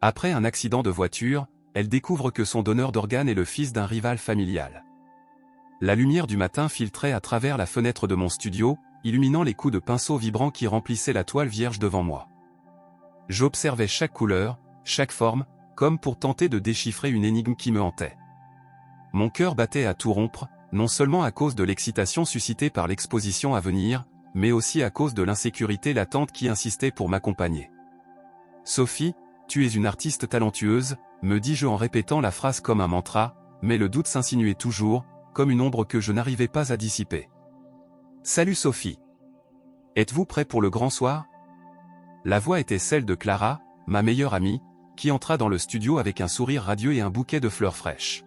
Après un accident de voiture, elle découvre que son donneur d'organes est le fils d'un rival familial. La lumière du matin filtrait à travers la fenêtre de mon studio, illuminant les coups de pinceau vibrants qui remplissaient la toile vierge devant moi. J'observais chaque couleur, chaque forme, comme pour tenter de déchiffrer une énigme qui me hantait. Mon cœur battait à tout rompre, non seulement à cause de l'excitation suscitée par l'exposition à venir, mais aussi à cause de l'insécurité latente qui insistait pour m'accompagner. « Sophie, tu es une artiste talentueuse », me dis-je en répétant la phrase comme un mantra, mais le doute s'insinuait toujours, comme une ombre que je n'arrivais pas à dissiper. « Salut Sophie. Êtes-vous prêt pour le grand soir ?» La voix était celle de Clara, ma meilleure amie, qui entra dans le studio avec un sourire radieux et un bouquet de fleurs fraîches.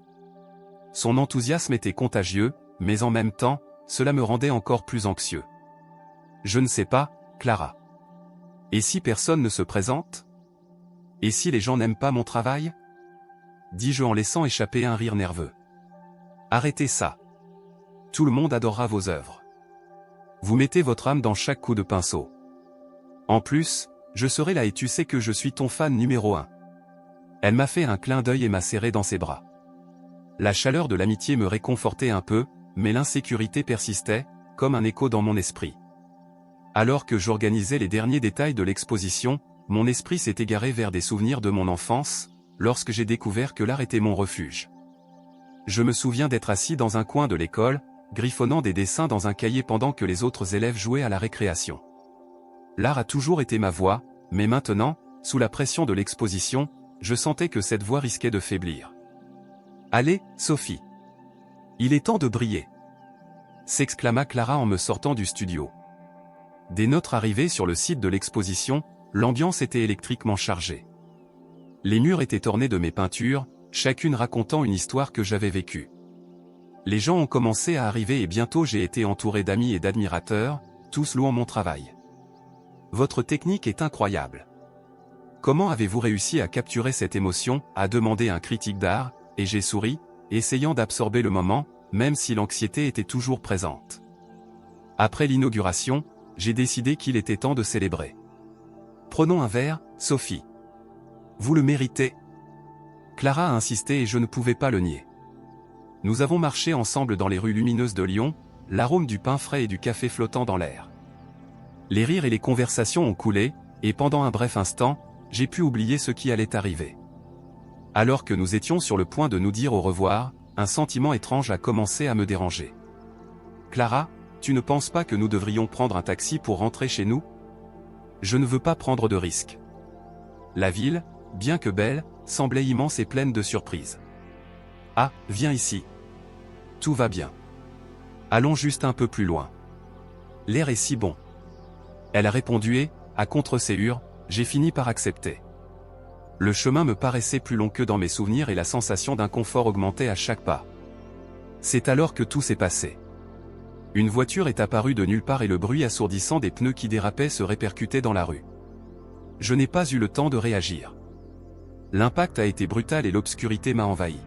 Son enthousiasme était contagieux, mais en même temps, cela me rendait encore plus anxieux. « Je ne sais pas, Clara. Et si personne ne se présente ? Et si les gens n'aiment pas mon travail ? » dis-je en laissant échapper un rire nerveux. « Arrêtez ça. Tout le monde adorera vos œuvres. Vous mettez votre âme dans chaque coup de pinceau. En plus, je serai là et tu sais que je suis ton fan numéro 1. » Elle m'a fait un clin d'œil et m'a serré dans ses bras. La chaleur de l'amitié me réconfortait un peu, mais l'insécurité persistait, comme un écho dans mon esprit. Alors que j'organisais les derniers détails de l'exposition, mon esprit s'est égaré vers des souvenirs de mon enfance, lorsque j'ai découvert que l'art était mon refuge. Je me souviens d'être assis dans un coin de l'école, griffonnant des dessins dans un cahier pendant que les autres élèves jouaient à la récréation. L'art a toujours été ma voie, mais maintenant, sous la pression de l'exposition, je sentais que cette voie risquait de faiblir. « Allez, Sophie. Il est temps de briller !» s'exclama Clara en me sortant du studio. Dès notre arrivée sur le site de l'exposition, l'ambiance était électriquement chargée. Les murs étaient ornés de mes peintures, chacune racontant une histoire que j'avais vécue. Les gens ont commencé à arriver et bientôt j'ai été entouré d'amis et d'admirateurs, tous louant mon travail. « Votre technique est incroyable. Comment avez-vous réussi à capturer cette émotion ?» a demandé un critique d'art, et j'ai souri, essayant d'absorber le moment, même si l'anxiété était toujours présente. Après l'inauguration, j'ai décidé qu'il était temps de célébrer. « Prenons un verre, Sophie. Vous le méritez. » Clara a insisté et je ne pouvais pas le nier. Nous avons marché ensemble dans les rues lumineuses de Lyon, l'arôme du pain frais et du café flottant dans l'air. Les rires et les conversations ont coulé, et pendant un bref instant, j'ai pu oublier ce qui allait arriver. Alors que nous étions sur le point de nous dire au revoir, un sentiment étrange a commencé à me déranger. « Clara, tu ne penses pas que nous devrions prendre un taxi pour rentrer chez nous ? Je ne veux pas prendre de risques. » La ville, bien que belle, semblait immense et pleine de surprises. « Ah, viens ici. Tout va bien. Allons juste un peu plus loin. L'air est si bon. » Elle a répondu et, à contre-séure, j'ai fini par accepter. Le chemin me paraissait plus long que dans mes souvenirs et la sensation d'inconfort augmentait à chaque pas. C'est alors que tout s'est passé. Une voiture est apparue de nulle part et le bruit assourdissant des pneus qui dérapaient se répercutait dans la rue. Je n'ai pas eu le temps de réagir. L'impact a été brutal et l'obscurité m'a envahi.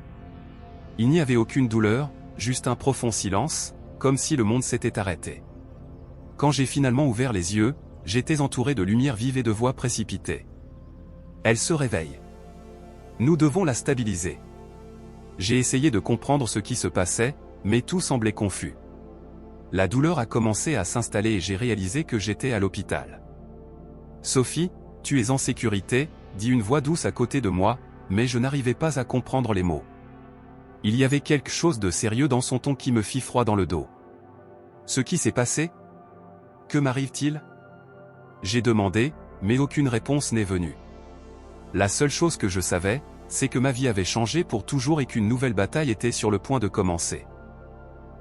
Il n'y avait aucune douleur, juste un profond silence, comme si le monde s'était arrêté. Quand j'ai finalement ouvert les yeux, j'étais entouré de lumière vive et de voix précipitées. Elle se réveille. Nous devons la stabiliser. J'ai essayé de comprendre ce qui se passait, mais tout semblait confus. La douleur a commencé à s'installer et j'ai réalisé que j'étais à l'hôpital. « Sophie, tu es en sécurité », dit une voix douce à côté de moi, mais je n'arrivais pas à comprendre les mots. Il y avait quelque chose de sérieux dans son ton qui me fit froid dans le dos. « Ce qui s'est passé ? Que m'arrive-t-il ? » J'ai demandé, mais aucune réponse n'est venue. La seule chose que je savais, c'est que ma vie avait changé pour toujours et qu'une nouvelle bataille était sur le point de commencer.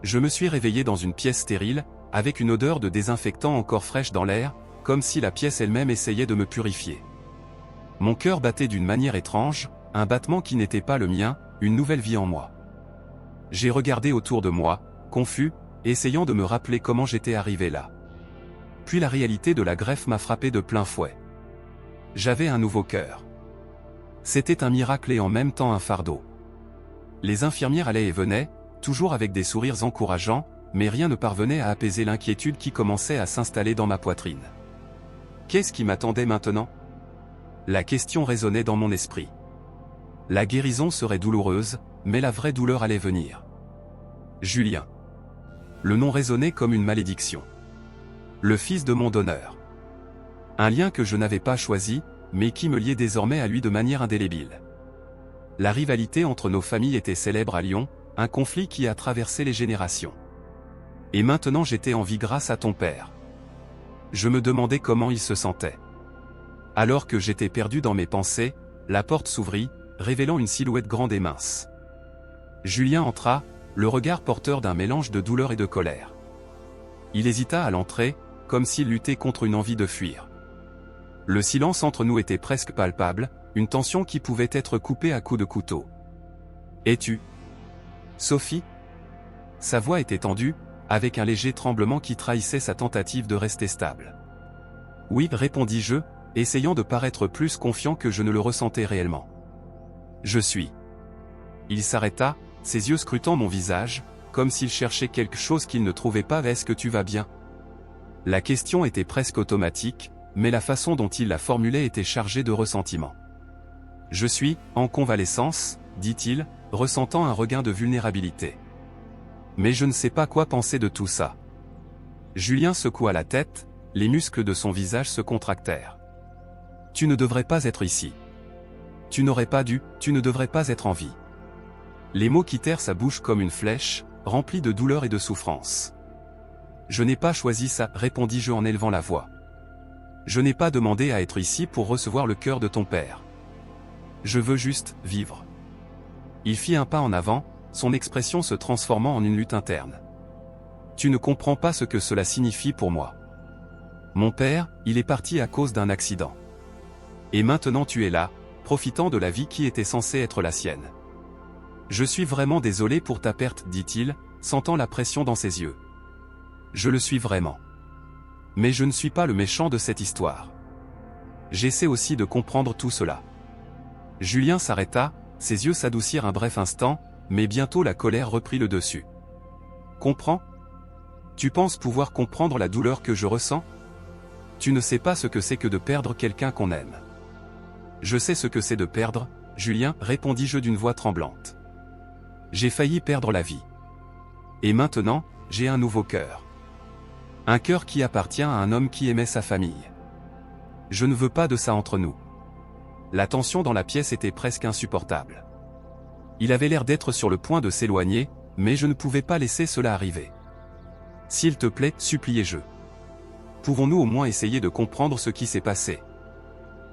Je me suis réveillé dans une pièce stérile, avec une odeur de désinfectant encore fraîche dans l'air, comme si la pièce elle-même essayait de me purifier. Mon cœur battait d'une manière étrange, un battement qui n'était pas le mien, une nouvelle vie en moi. J'ai regardé autour de moi, confus, essayant de me rappeler comment j'étais arrivé là. Puis la réalité de la greffe m'a frappé de plein fouet. J'avais un nouveau cœur. C'était un miracle et en même temps un fardeau. Les infirmières allaient et venaient, toujours avec des sourires encourageants, mais rien ne parvenait à apaiser l'inquiétude qui commençait à s'installer dans ma poitrine. Qu'est-ce qui m'attendait maintenant ? La question résonnait dans mon esprit. La guérison serait douloureuse, mais la vraie douleur allait venir. Julien. Le nom résonnait comme une malédiction. Le fils de mon donneur. Un lien que je n'avais pas choisi, mais qui me liait désormais à lui de manière indélébile. La rivalité entre nos familles était célèbre à Lyon, un conflit qui a traversé les générations. Et maintenant j'étais en vie grâce à ton père. Je me demandais comment il se sentait. Alors que j'étais perdu dans mes pensées, la porte s'ouvrit, révélant une silhouette grande et mince. Julien entra, le regard porteur d'un mélange de douleur et de colère. Il hésita à l'entrée, comme s'il luttait contre une envie de fuir. Le silence entre nous était presque palpable, une tension qui pouvait être coupée à coups de couteau. « Es-tu Sophie ?» Sa voix était tendue, avec un léger tremblement qui trahissait sa tentative de rester stable. « Oui, répondis-je, essayant de paraître plus confiant que je ne le ressentais réellement. « Je suis. » Il s'arrêta, ses yeux scrutant mon visage, comme s'il cherchait quelque chose qu'il ne trouvait pas. « Est-ce que tu vas bien ?» La question était presque automatique, mais la façon dont il la formulait était chargée de ressentiment. « Je suis en convalescence, » dit-il, ressentant un regain de vulnérabilité. « Mais je ne sais pas quoi penser de tout ça. » Julien secoua la tête, les muscles de son visage se contractèrent. « Tu ne devrais pas être ici. Tu n'aurais pas dû, tu ne devrais pas être en vie. » Les mots quittèrent sa bouche comme une flèche, remplie de douleur et de souffrance. « Je n'ai pas choisi ça, » répondis-je en élevant la voix. « Je n'ai pas demandé à être ici pour recevoir le cœur de ton père. Je veux juste vivre. » Il fit un pas en avant, son expression se transformant en une lutte interne. « Tu ne comprends pas ce que cela signifie pour moi. Mon père, il est parti à cause d'un accident. Et maintenant tu es là, profitant de la vie qui était censée être la sienne. Je suis vraiment désolé pour ta perte, dit-il, sentant la pression dans ses yeux. Je le suis vraiment. Mais je ne suis pas le méchant de cette histoire. J'essaie aussi de comprendre tout cela. » Julien s'arrêta, ses yeux s'adoucirent un bref instant, mais bientôt la colère reprit le dessus. « Comprends ? Tu penses pouvoir comprendre la douleur que je ressens ? Tu ne sais pas ce que c'est que de perdre quelqu'un qu'on aime. » « Je sais ce que c'est de perdre, Julien, répondis-je d'une voix tremblante. J'ai failli perdre la vie. Et maintenant, j'ai un nouveau cœur. Un cœur qui appartient à un homme qui aimait sa famille. Je ne veux pas de ça entre nous. » La tension dans la pièce était presque insupportable. Il avait l'air d'être sur le point de s'éloigner, mais je ne pouvais pas laisser cela arriver. « S'il te plaît, suppliai-je. Pouvons-nous au moins essayer de comprendre ce qui s'est passé ?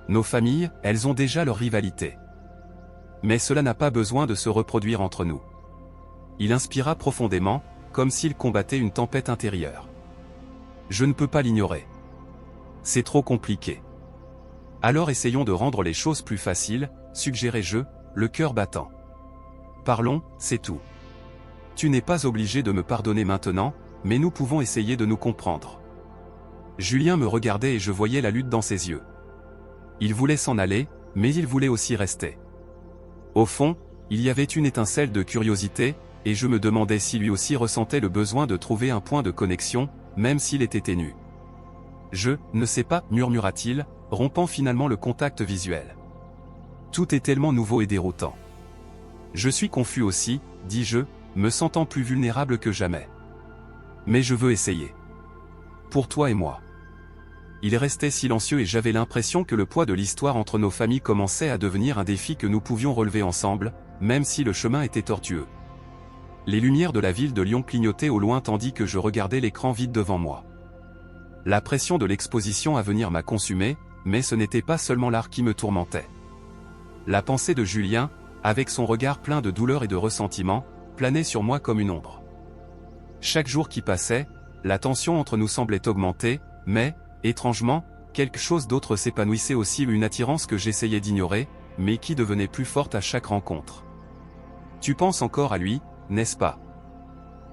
Nos familles, elles ont déjà leur rivalité. Mais cela n'a pas besoin de se reproduire entre nous. » Il inspira profondément, comme s'il combattait une tempête intérieure. « Je ne peux pas l'ignorer. C'est trop compliqué. Alors essayons de rendre les choses plus faciles, suggérai-je, le cœur battant. Parlons, c'est tout. Tu n'es pas obligé de me pardonner maintenant, mais nous pouvons essayer de nous comprendre. » Julien me regardait et je voyais la lutte dans ses yeux. Il voulait s'en aller, mais il voulait aussi rester. Au fond, il y avait une étincelle de curiosité, et je me demandais si lui aussi ressentait le besoin de trouver un point de connexion, même s'il était ténu. « Je ne sais pas, » murmura-t-il, rompant finalement le contact visuel. Tout est tellement nouveau et déroutant. Je suis confus aussi, dis-je, me sentant plus vulnérable que jamais. Mais je veux essayer. Pour toi et moi. Il restait silencieux et j'avais l'impression que le poids de l'histoire entre nos familles commençait à devenir un défi que nous pouvions relever ensemble, même si le chemin était tortueux. Les lumières de la ville de Lyon clignotaient au loin tandis que je regardais l'écran vide devant moi. La pression de l'exposition à venir m'a consumé, mais ce n'était pas seulement l'art qui me tourmentait. La pensée de Julien, avec son regard plein de douleur et de ressentiment, planait sur moi comme une ombre. Chaque jour qui passait, la tension entre nous semblait augmenter, mais, étrangement, quelque chose d'autre s'épanouissait aussi, une attirance que j'essayais d'ignorer, mais qui devenait plus forte à chaque rencontre. « Tu penses encore à lui, n'est-ce pas ?»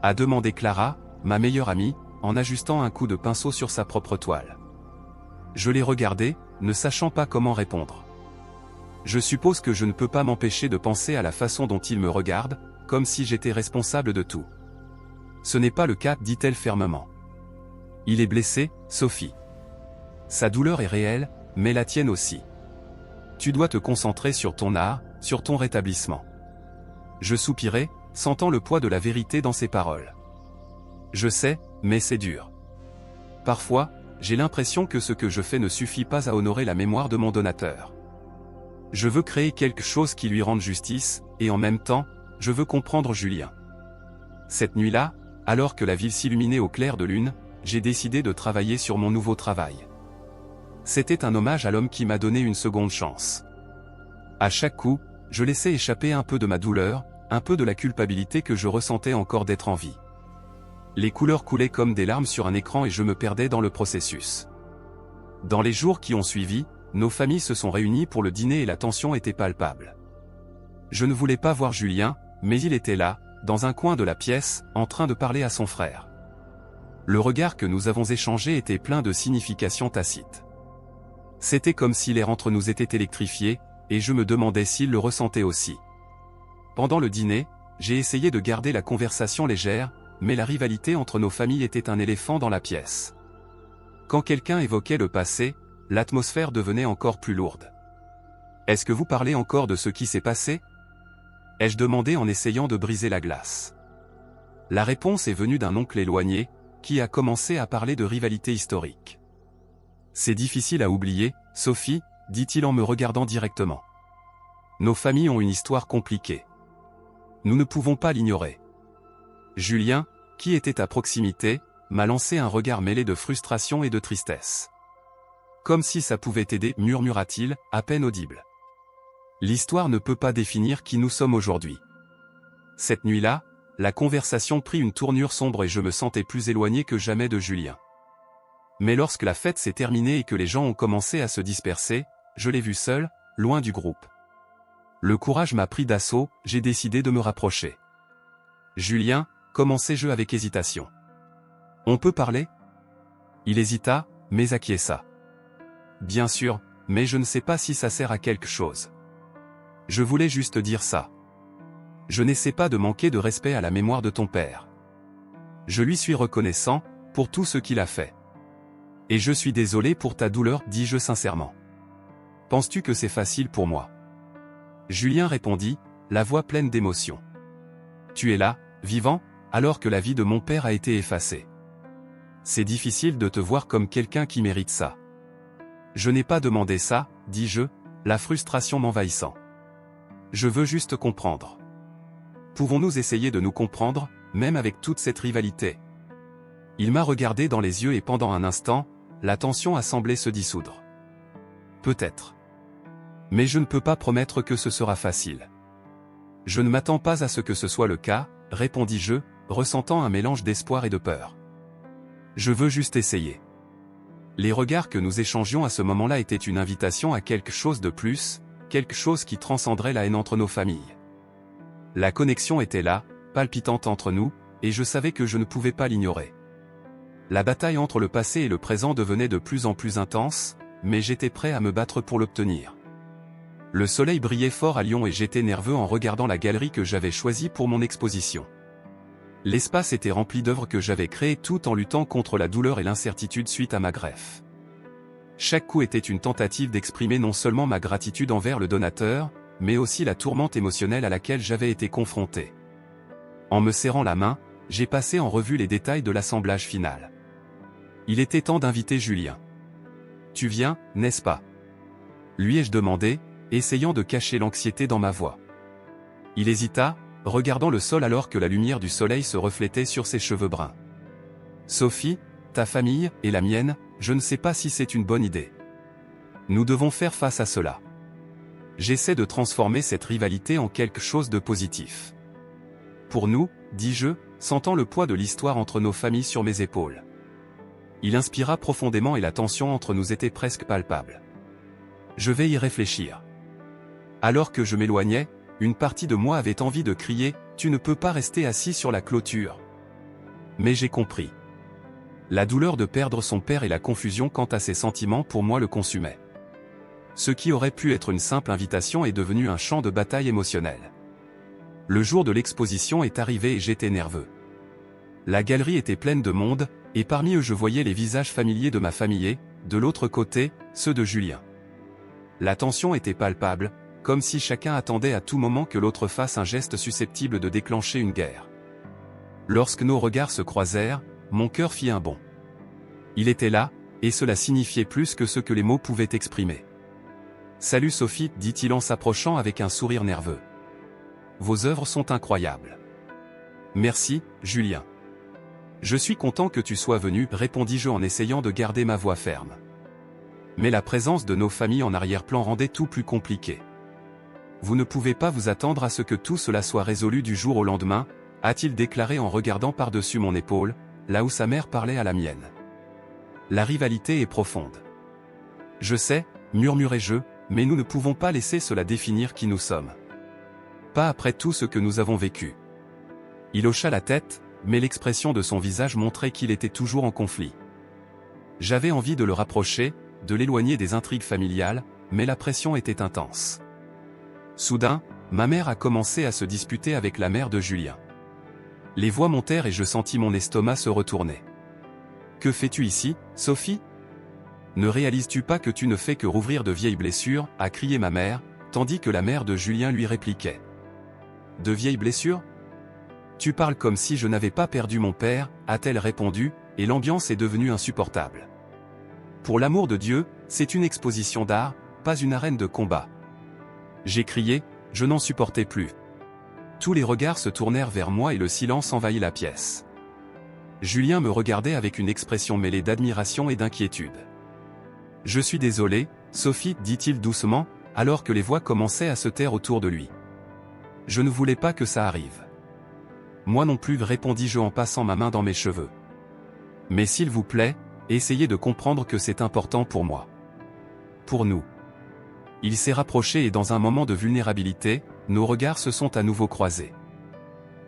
a demandé Clara, ma meilleure amie, en ajustant un coup de pinceau sur sa propre toile. Je l'ai regardé, ne sachant pas comment répondre. Je suppose que je ne peux pas m'empêcher de penser à la façon dont il me regarde, comme si j'étais responsable de tout. Ce n'est pas le cas, dit-elle fermement. Il est blessé, Sophie. Sa douleur est réelle, mais la tienne aussi. Tu dois te concentrer sur ton art, sur ton rétablissement. Je soupirai, sentant le poids de la vérité dans ses paroles. Je sais, mais c'est dur. Parfois, j'ai l'impression que ce que je fais ne suffit pas à honorer la mémoire de mon donateur. Je veux créer quelque chose qui lui rende justice, et en même temps, je veux comprendre Julien. Cette nuit-là, alors que la ville s'illuminait au clair de lune, j'ai décidé de travailler sur mon nouveau travail. C'était un hommage à l'homme qui m'a donné une seconde chance. À chaque coup, je laissais échapper un peu de ma douleur, un peu de la culpabilité que je ressentais encore d'être en vie. Les couleurs coulaient comme des larmes sur un écran et je me perdais dans le processus. Dans les jours qui ont suivi, nos familles se sont réunies pour le dîner et la tension était palpable. Je ne voulais pas voir Julien, mais il était là, dans un coin de la pièce, en train de parler à son frère. Le regard que nous avons échangé était plein de significations tacites. C'était comme si l'air entre nous était électrifié, et je me demandais s'il le ressentait aussi. Pendant le dîner, j'ai essayé de garder la conversation légère, mais la rivalité entre nos familles était un éléphant dans la pièce. Quand quelqu'un évoquait le passé, l'atmosphère devenait encore plus lourde. « Est-ce que vous parlez encore de ce qui s'est passé ?» ai-je demandé en essayant de briser la glace. La réponse est venue d'un oncle éloigné, qui a commencé à parler de rivalité historique. « C'est difficile à oublier, Sophie, » dit-il en me regardant directement. « Nos familles ont une histoire compliquée. Nous ne pouvons pas l'ignorer. » Julien, qui était à proximité, m'a lancé un regard mêlé de frustration et de tristesse. « Comme si ça pouvait t'aider, murmura-t-il, à peine audible. L'histoire ne peut pas définir qui nous sommes aujourd'hui. » Cette nuit-là, la conversation prit une tournure sombre et je me sentais plus éloigné que jamais de Julien. Mais lorsque la fête s'est terminée et que les gens ont commencé à se disperser, je l'ai vu seul, loin du groupe. Le courage m'a pris d'assaut, j'ai décidé de me rapprocher. « Julien, commençai-je avec hésitation. On peut parler ? » Il hésita, mais acquiesça. « Bien sûr, mais je ne sais pas si ça sert à quelque chose. Je voulais juste dire ça. Je n'essaie pas de manquer de respect à la mémoire de ton père. Je lui suis reconnaissant, pour tout ce qu'il a fait. Et je suis désolé pour ta douleur, dis-je sincèrement. Penses-tu que c'est facile pour moi ? » Julien répondit, la voix pleine d'émotion. « Tu es là, vivant, alors que la vie de mon père a été effacée. C'est difficile de te voir comme quelqu'un qui mérite ça. » Je n'ai pas demandé ça, dis-je, la frustration m'envahissant. Je veux juste comprendre. Pouvons-nous essayer de nous comprendre, même avec toute cette rivalité ? Il m'a regardé dans les yeux et pendant un instant, la tension a semblé se dissoudre. Peut-être. Mais je ne peux pas promettre que ce sera facile. Je ne m'attends pas à ce que ce soit le cas, répondis-je, ressentant un mélange d'espoir et de peur. Je veux juste essayer. Les regards que nous échangions à ce moment-là étaient une invitation à quelque chose de plus, quelque chose qui transcenderait la haine entre nos familles. La connexion était là, palpitante entre nous, et je savais que je ne pouvais pas l'ignorer. La bataille entre le passé et le présent devenait de plus en plus intense, mais j'étais prêt à me battre pour l'obtenir. Le soleil brillait fort à Lyon et j'étais nerveux en regardant la galerie que j'avais choisie pour mon exposition. L'espace était rempli d'œuvres que j'avais créées tout en luttant contre la douleur et l'incertitude suite à ma greffe. Chaque coup était une tentative d'exprimer non seulement ma gratitude envers le donateur, mais aussi la tourmente émotionnelle à laquelle j'avais été confronté. En me serrant la main, j'ai passé en revue les détails de l'assemblage final. Il était temps d'inviter Julien. « Tu viens, n'est-ce pas ?» lui ai-je demandé, essayant de cacher l'anxiété dans ma voix. Il hésita, regardant le sol alors que la lumière du soleil se reflétait sur ses cheveux bruns. « Sophie, ta famille, et la mienne, je ne sais pas si c'est une bonne idée. Nous devons faire face à cela. J'essaie de transformer cette rivalité en quelque chose de positif. Pour nous, dis-je, sentant le poids de l'histoire entre nos familles sur mes épaules. » Il inspira profondément et la tension entre nous était presque palpable. « Je vais y réfléchir. » Alors que je m'éloignais, une partie de moi avait envie de crier « Tu ne peux pas rester assis sur la clôture. » Mais j'ai compris. La douleur de perdre son père et la confusion quant à ses sentiments pour moi le consumaient. Ce qui aurait pu être une simple invitation est devenu un champ de bataille émotionnel. Le jour de l'exposition est arrivé et j'étais nerveux. La galerie était pleine de monde, et parmi eux je voyais les visages familiers de ma famille et, de l'autre côté, ceux de Julien. La tension était palpable, comme si chacun attendait à tout moment que l'autre fasse un geste susceptible de déclencher une guerre. Lorsque nos regards se croisèrent, mon cœur fit un bond. Il était là, et cela signifiait plus que ce que les mots pouvaient exprimer. « Salut Sophie », dit-il en s'approchant avec un sourire nerveux. « Vos œuvres sont incroyables. »« Merci, Julien. »« Je suis content que tu sois venu », répondis-je en essayant de garder ma voix ferme. Mais la présence de nos familles en arrière-plan rendait tout plus compliqué. « Vous ne pouvez pas vous attendre à ce que tout cela soit résolu du jour au lendemain », a-t-il déclaré en regardant par-dessus mon épaule, là où sa mère parlait à la mienne. « La rivalité est profonde. »« Je sais », murmurai-je, mais nous ne pouvons pas laisser cela définir qui nous sommes. Pas après tout ce que nous avons vécu. Il hocha la tête, mais l'expression de son visage montrait qu'il était toujours en conflit. J'avais envie de le rapprocher, de l'éloigner des intrigues familiales, mais la pression était intense. Soudain, ma mère a commencé à se disputer avec la mère de Julien. Les voix montèrent et je sentis mon estomac se retourner. « Que fais-tu ici, Sophie ? Ne réalises-tu pas que tu ne fais que rouvrir de vieilles blessures » a crié ma mère, tandis que la mère de Julien lui répliquait. « De vieilles blessures ? Tu parles comme si je n'avais pas perdu mon père » a-t-elle répondu, et l'ambiance est devenue insupportable. Pour l'amour de Dieu, c'est une exposition d'art, pas une arène de combat. J'ai crié, je n'en supportais plus. Tous les regards se tournèrent vers moi et le silence envahit la pièce. Julien me regardait avec une expression mêlée d'admiration et d'inquiétude. « Je suis désolé, Sophie, dit-il doucement, alors que les voix commençaient à se taire autour de lui. Je ne voulais pas que ça arrive. Moi non plus, répondis-je en passant ma main dans mes cheveux. Mais s'il vous plaît, essayez de comprendre que c'est important pour moi. Pour nous. » Il s'est rapproché et dans un moment de vulnérabilité, nos regards se sont à nouveau croisés.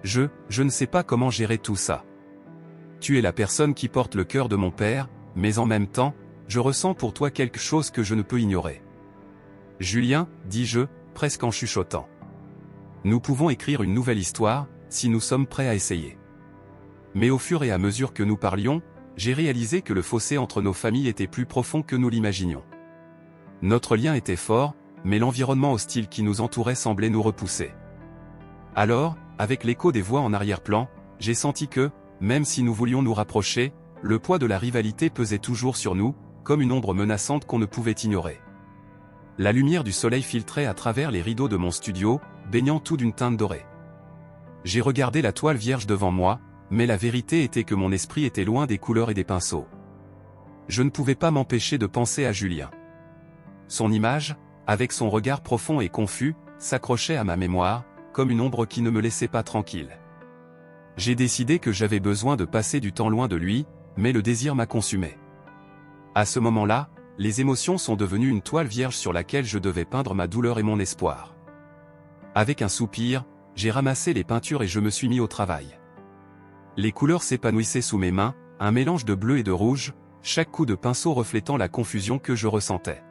Je ne sais pas comment gérer tout ça. Tu es la personne qui porte le cœur de mon père, mais en même temps, je ressens pour toi quelque chose que je ne peux ignorer. Julien, dis-je, presque en chuchotant. Nous pouvons écrire une nouvelle histoire, si nous sommes prêts à essayer. Mais au fur et à mesure que nous parlions, j'ai réalisé que le fossé entre nos familles était plus profond que nous l'imaginions. Notre lien était fort, mais l'environnement hostile qui nous entourait semblait nous repousser. Alors, avec l'écho des voix en arrière-plan, j'ai senti que, même si nous voulions nous rapprocher, le poids de la rivalité pesait toujours sur nous, comme une ombre menaçante qu'on ne pouvait ignorer. La lumière du soleil filtrait à travers les rideaux de mon studio, baignant tout d'une teinte dorée. J'ai regardé la toile vierge devant moi, mais la vérité était que mon esprit était loin des couleurs et des pinceaux. Je ne pouvais pas m'empêcher de penser à Julien. Son image, avec son regard profond et confus, s'accrochait à ma mémoire, comme une ombre qui ne me laissait pas tranquille. J'ai décidé que j'avais besoin de passer du temps loin de lui, mais le désir m'a consumé. À ce moment-là, les émotions sont devenues une toile vierge sur laquelle je devais peindre ma douleur et mon espoir. Avec un soupir, j'ai ramassé les peintures et je me suis mis au travail. Les couleurs s'épanouissaient sous mes mains, un mélange de bleu et de rouge, chaque coup de pinceau reflétant la confusion que je ressentais.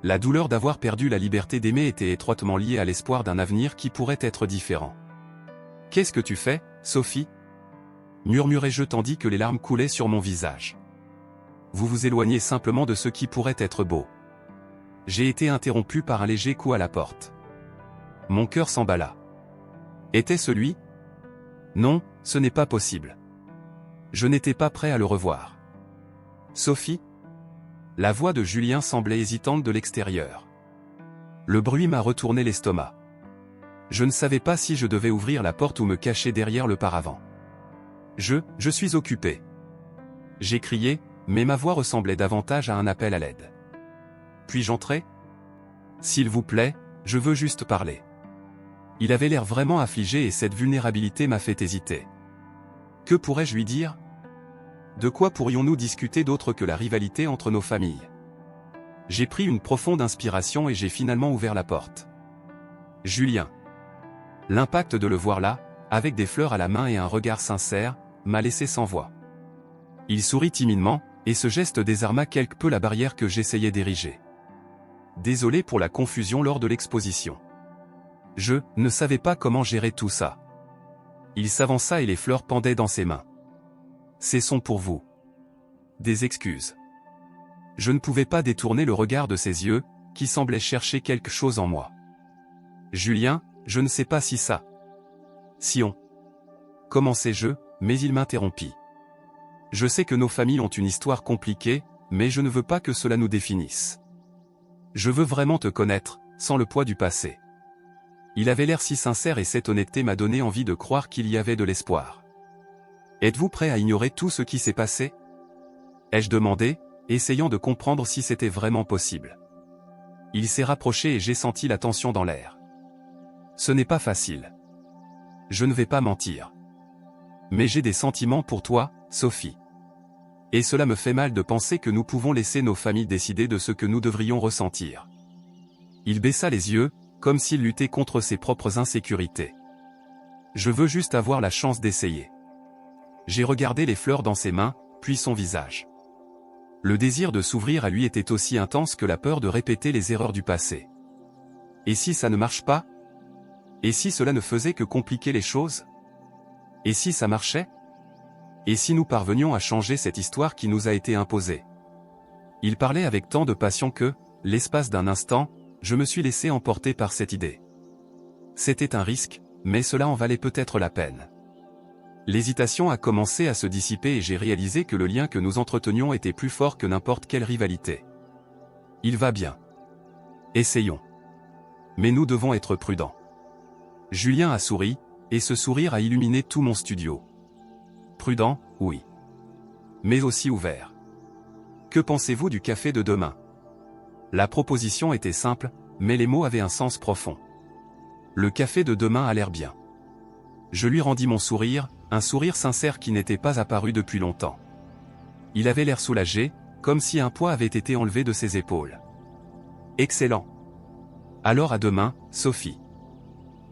La douleur d'avoir perdu la liberté d'aimer était étroitement liée à l'espoir d'un avenir qui pourrait être différent. « Qu'est-ce que tu fais, Sophie ?» murmurai-je tandis que les larmes coulaient sur mon visage. « Vous vous éloignez simplement de ce qui pourrait être beau. » J'ai été interrompu par un léger coup à la porte. Mon cœur s'emballa. Était-ce lui ? Non, ce n'est pas possible. Je n'étais pas prêt à le revoir. Sophie ? La voix de Julien semblait hésitante de l'extérieur. Le bruit m'a retourné l'estomac. Je ne savais pas si je devais ouvrir la porte ou me cacher derrière le paravent. Je suis occupé. J'ai crié, mais ma voix ressemblait davantage à un appel à l'aide. Puis-je entrer ? S'il vous plaît, je veux juste parler. Il avait l'air vraiment affligé et cette vulnérabilité m'a fait hésiter. Que pourrais-je lui dire ? De quoi pourrions-nous discuter d'autre que la rivalité entre nos familles ? J'ai pris une profonde inspiration et j'ai finalement ouvert la porte. Julien. L'impact de le voir là, avec des fleurs à la main et un regard sincère, m'a laissé sans voix. Il sourit timidement, et ce geste désarma quelque peu la barrière que j'essayais d'ériger. Désolé pour la confusion lors de l'exposition. Je ne savais pas comment gérer tout ça. Il s'avança et les fleurs pendaient dans ses mains. C'est son pour vous. Des excuses. Je ne pouvais pas détourner le regard de ses yeux, qui semblait chercher quelque chose en moi. Julien, je ne sais pas si ça. Si on. Commençai-je, mais il m'interrompit. Je sais que nos familles ont une histoire compliquée, mais je ne veux pas que cela nous définisse. Je veux vraiment te connaître, sans le poids du passé. Il avait l'air si sincère et cette honnêteté m'a donné envie de croire qu'il y avait de l'espoir. Êtes-vous prêt à ignorer tout ce qui s'est passé? Ai-je demandé, essayant de comprendre si c'était vraiment possible. Il s'est rapproché et j'ai senti la tension dans l'air. Ce n'est pas facile. Je ne vais pas mentir. Mais j'ai des sentiments pour toi, Sophie. Et cela me fait mal de penser que nous pouvons laisser nos familles décider de ce que nous devrions ressentir. Il baissa les yeux, comme s'il luttait contre ses propres insécurités. Je veux juste avoir la chance d'essayer. J'ai regardé les fleurs dans ses mains, puis son visage. Le désir de s'ouvrir à lui était aussi intense que la peur de répéter les erreurs du passé. Et si ça ne marche pas? Et si cela ne faisait que compliquer les choses? Et si ça marchait? Et si nous parvenions à changer cette histoire qui nous a été imposée? Il parlait avec tant de passion que, l'espace d'un instant, je me suis laissé emporter par cette idée. C'était un risque, mais cela en valait peut-être la peine. L'hésitation a commencé à se dissiper et j'ai réalisé que le lien que nous entretenions était plus fort que n'importe quelle rivalité. Il va bien. Essayons. Mais nous devons être prudents. Julien a souri, et ce sourire a illuminé tout mon studio. Prudent, oui. Mais aussi ouvert. Que pensez-vous du café de demain? La proposition était simple, mais les mots avaient un sens profond. Le café de demain a l'air bien. Je lui rendis mon sourire, un sourire sincère qui n'était pas apparu depuis longtemps. Il avait l'air soulagé, comme si un poids avait été enlevé de ses épaules. Excellent. Alors à demain, Sophie.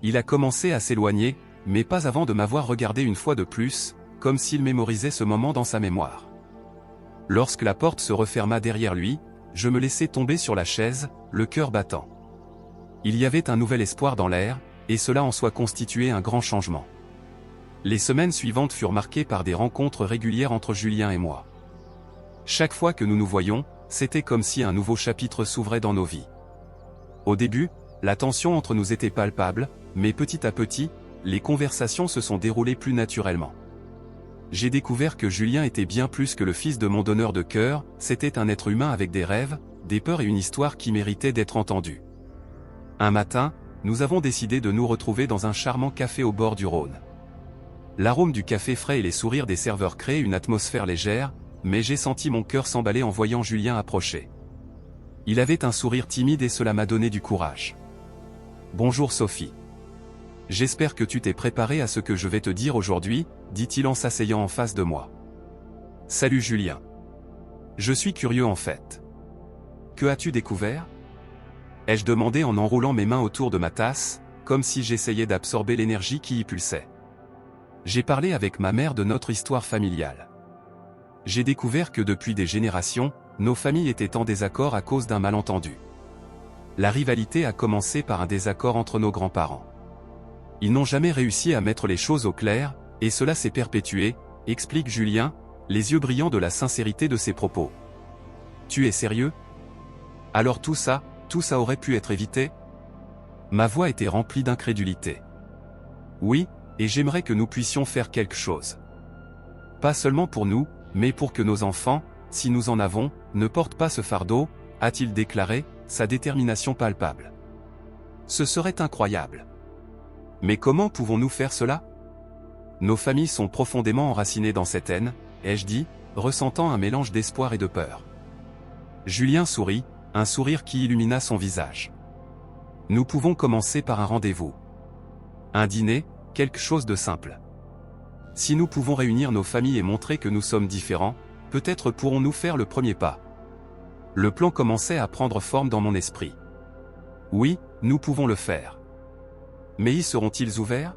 Il a commencé à s'éloigner, mais pas avant de m'avoir regardé une fois de plus, comme s'il mémorisait ce moment dans sa mémoire. Lorsque la porte se referma derrière lui, je me laissai tomber sur la chaise, le cœur battant. Il y avait un nouvel espoir dans l'air, et cela en soi constituait un grand changement. Les semaines suivantes furent marquées par des rencontres régulières entre Julien et moi. Chaque fois que nous nous voyions, c'était comme si un nouveau chapitre s'ouvrait dans nos vies. Au début, la tension entre nous était palpable, mais petit à petit, les conversations se sont déroulées plus naturellement. J'ai découvert que Julien était bien plus que le fils de mon donneur de cœur, c'était un être humain avec des rêves, des peurs et une histoire qui méritait d'être entendue. Un matin, nous avons décidé de nous retrouver dans un charmant café au bord du Rhône. L'arôme du café frais et les sourires des serveurs créaient une atmosphère légère, mais j'ai senti mon cœur s'emballer en voyant Julien approcher. Il avait un sourire timide et cela m'a donné du courage. « Bonjour Sophie. J'espère que tu t'es préparée à ce que je vais te dire aujourd'hui, dit-il en s'asseyant en face de moi. Salut Julien. Je suis curieux en fait. Que as-tu découvert? Ai-je demandé en enroulant mes mains autour de ma tasse, comme si j'essayais d'absorber l'énergie qui y pulsait. J'ai parlé avec ma mère de notre histoire familiale. J'ai découvert que depuis des générations, nos familles étaient en désaccord à cause d'un malentendu. La rivalité a commencé par un désaccord entre nos grands-parents. Ils n'ont jamais réussi à mettre les choses au clair, et cela s'est perpétué, explique Julien, les yeux brillants de la sincérité de ses propos. Tu es sérieux? Alors tout ça aurait pu être évité? Ma voix était remplie d'incrédulité. Oui, et j'aimerais que nous puissions faire quelque chose. Pas seulement pour nous, mais pour que nos enfants, si nous en avons, ne portent pas ce fardeau, a-t-il déclaré, sa détermination palpable. Ce serait incroyable. Mais comment pouvons-nous faire cela? Nos familles sont profondément enracinées dans cette haine, ai-je dit, ressentant un mélange d'espoir et de peur. Julien sourit, un sourire qui illumina son visage. Nous pouvons commencer par un rendez-vous. Un dîner, quelque chose de simple. Si nous pouvons réunir nos familles et montrer que nous sommes différents, peut-être pourrons-nous faire le premier pas. Le plan commençait à prendre forme dans mon esprit. Oui, nous pouvons le faire. Mais y seront-ils ouverts?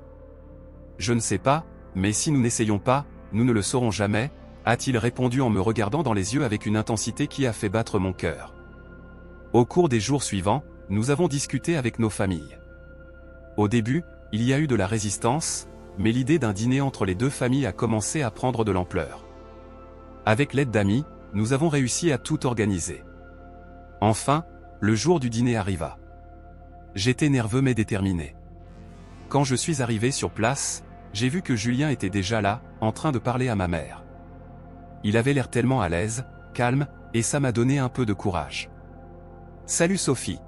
Je ne sais pas, mais si nous n'essayons pas, nous ne le saurons jamais, a-t-il répondu en me regardant dans les yeux avec une intensité qui a fait battre mon cœur. Au cours des jours suivants, nous avons discuté avec nos familles. Au début, il y a eu de la résistance, mais l'idée d'un dîner entre les deux familles a commencé à prendre de l'ampleur. Avec l'aide d'amis, nous avons réussi à tout organiser. Enfin, Le jour du dîner arriva. J'étais nerveux mais déterminé. Quand je suis arrivé sur place, j'ai vu que Julien était déjà là, en train de parler à ma mère. Il avait l'air tellement à l'aise, calme, et ça m'a donné un peu de courage. « Salut Sophie.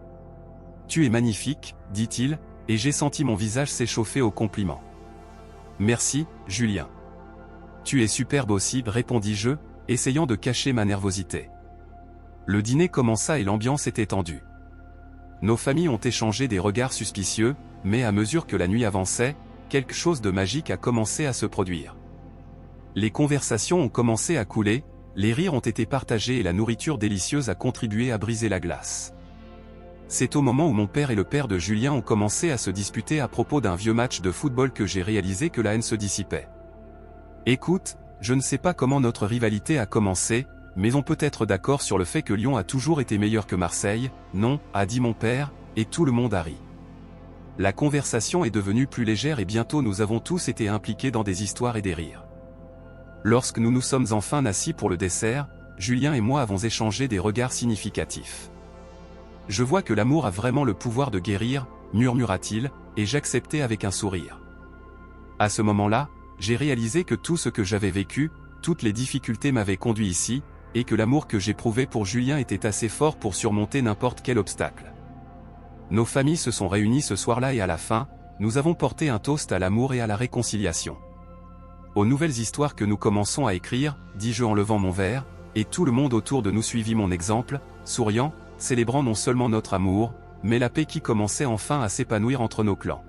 Tu es magnifique, dit-il, et j'ai senti mon visage s'échauffer au compliment. « Merci, Julien. Tu es superbe aussi, répondis-je, essayant de cacher ma nervosité. Le dîner commença et l'ambiance était tendue. Nos familles ont échangé des regards suspicieux, mais à mesure que la nuit avançait, quelque chose de magique a commencé à se produire. Les conversations ont commencé à couler, les rires ont été partagés et la nourriture délicieuse a contribué à briser la glace. C'est au moment où mon père et le père de Julien ont commencé à se disputer à propos d'un vieux match de football que j'ai réalisé que la haine se dissipait. Écoute, je ne sais pas comment notre rivalité a commencé, mais on peut être d'accord sur le fait que Lyon a toujours été meilleur que Marseille, non, a dit mon père, et tout le monde a ri. La conversation est devenue plus légère et bientôt nous avons tous été impliqués dans des histoires et des rires. Lorsque nous nous sommes enfin assis pour le dessert, Julien et moi avons échangé des regards significatifs. Je vois que l'amour a vraiment le pouvoir de guérir, murmura-t-il, et j'acceptais avec un sourire. À ce moment-là, j'ai réalisé que tout ce que j'avais vécu, toutes les difficultés m'avaient conduit ici, et que l'amour que j'éprouvais pour Julien était assez fort pour surmonter n'importe quel obstacle. Nos familles se sont réunies ce soir-là et à la fin, nous avons porté un toast à l'amour et à la réconciliation. Aux nouvelles histoires que nous commençons à écrire, dis-je en levant mon verre, et tout le monde autour de nous suivit mon exemple, souriant, célébrant non seulement notre amour, mais la paix qui commençait enfin à s'épanouir entre nos clans.